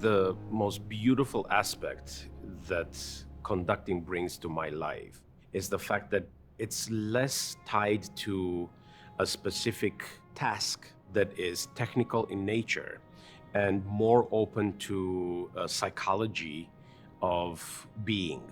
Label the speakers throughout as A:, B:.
A: the most beautiful aspect that conducting brings to my life is the fact that it's less tied to a specific task that is technical in nature and more open to a psychology of being.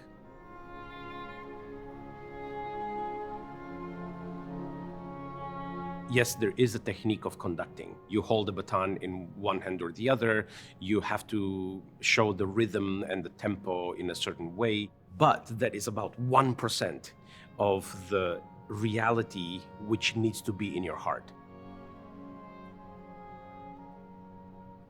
A: Yes, there is a technique of conducting. You hold the baton in one hand or the other. You have to show the rhythm and the tempo in a certain way. But that is about 1% of the reality which needs to be in your heart.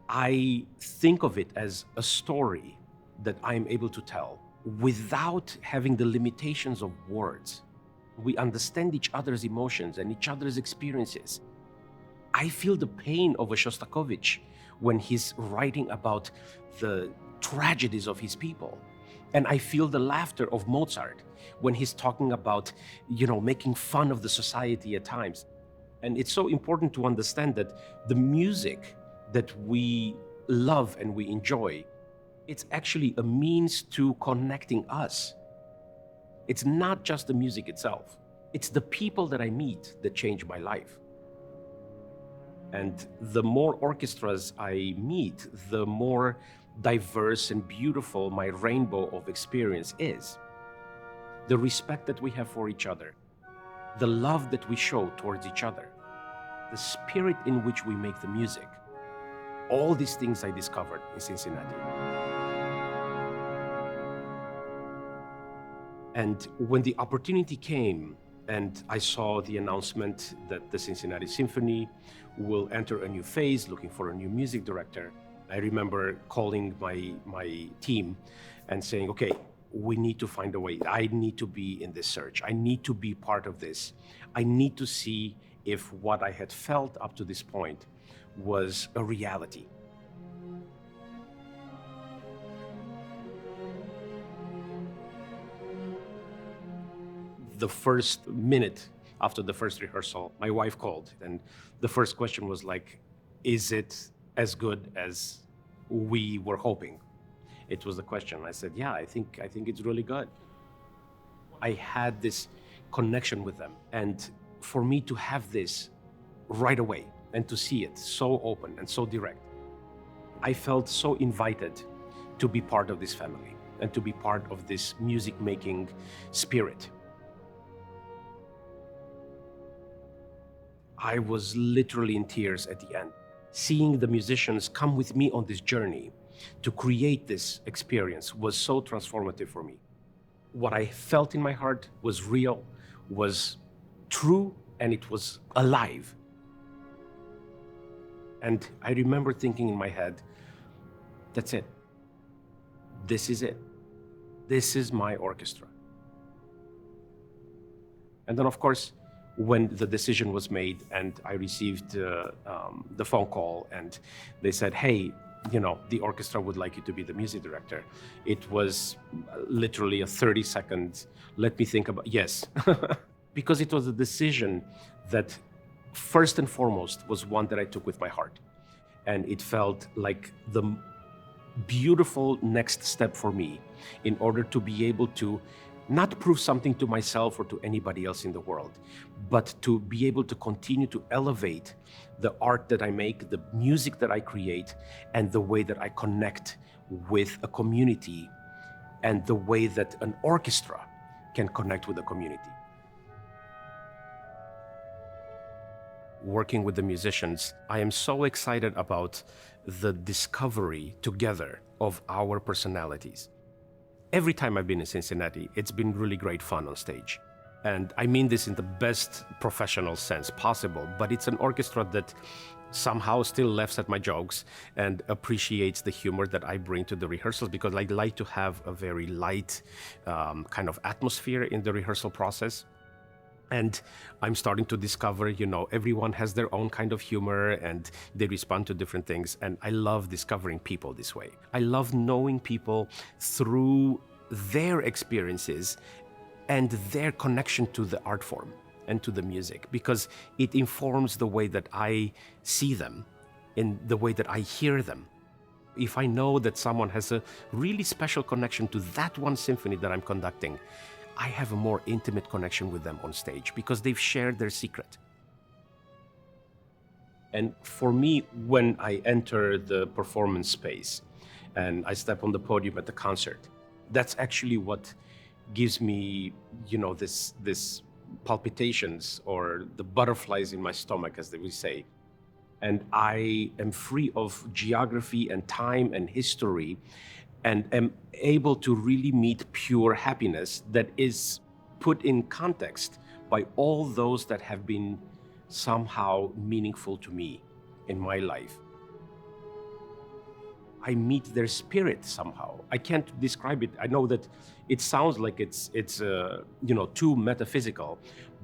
A: I think of it as a story that I'm able to tell without having the limitations of words. We understand each other's emotions and each other's experiences. I feel the pain of a Shostakovich when he's writing about the tragedies of his people. And I feel the laughter of Mozart when he's talking about, making fun of the society at times. And it's so important to understand that the music that we love and we enjoy, it's actually a means to connecting us. It's not just the music itself. It's the people that I meet that change my life. And the more orchestras I meet, the more diverse and beautiful my rainbow of experience is. The respect that we have for each other, the love that we show towards each other, the spirit in which we make the music. All these things I discovered in Cincinnati. And when the opportunity came and I saw the announcement that the Cincinnati Symphony will enter a new phase, looking for a new music director, I remember calling my team and saying, okay, we need to find a way. I need to be in this search. I need to be part of this. I need to see if what I had felt up to this point was a reality. The first minute after the first rehearsal, my wife called, and the first question was like, is it as good as we were hoping? It was the question. I said, yeah, I think it's really good. I had this connection with them, and for me to have this right away and to see it so open and so direct, I felt so invited to be part of this family and to be part of this music-making spirit. I was literally in tears at the end. Seeing the musicians come with me on this journey to create this experience was so transformative for me. What I felt in my heart was real, was true, and it was alive. And I remember thinking in my head, that's it. This is it. This is my orchestra. And then, of course, when the decision was made and I received the phone call and they said, hey, the orchestra would like you to be the music director. It was literally a 30-second, let me think about, yes. Because it was a decision that first and foremost was one that I took with my heart. And it felt like the beautiful next step for me in order to be able to not prove something to myself or to anybody else in the world, but to be able to continue to elevate the art that I make, the music that I create, and the way that I connect with a community, and the way that an orchestra can connect with the community. Working with the musicians, I am so excited about the discovery together of our personalities. Every time I've been in Cincinnati, it's been really great fun on stage. And I mean this in the best professional sense possible, but it's an orchestra that somehow still laughs at my jokes and appreciates the humor that I bring to the rehearsals, because I like to have a very light kind of atmosphere in the rehearsal process. And I'm starting to discover, everyone has their own kind of humor and they respond to different things. And I love discovering people this way. I love knowing people through their experiences and their connection to the art form and to the music, because it informs the way that I see them, in the way that I hear them. If I know that someone has a really special connection to that one symphony that I'm conducting, I have a more intimate connection with them on stage because they've shared their secret. And for me, when I enter the performance space and I step on the podium at the concert, that's actually what gives me, this palpitations or the butterflies in my stomach, as they would say. And I am free of geography and time and history and am able to really meet pure happiness that is put in context by all those that have been somehow meaningful to me in my life. I meet their spirit somehow. I can't describe it. I know that it sounds like it's too metaphysical,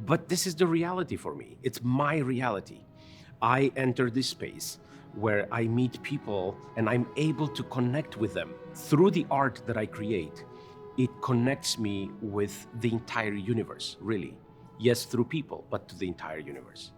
A: but this is the reality for me. It's my reality. I enter this space where I meet people and I'm able to connect with them through the art that I create. It connects me with the entire universe, really. Yes, through people, but to the entire universe.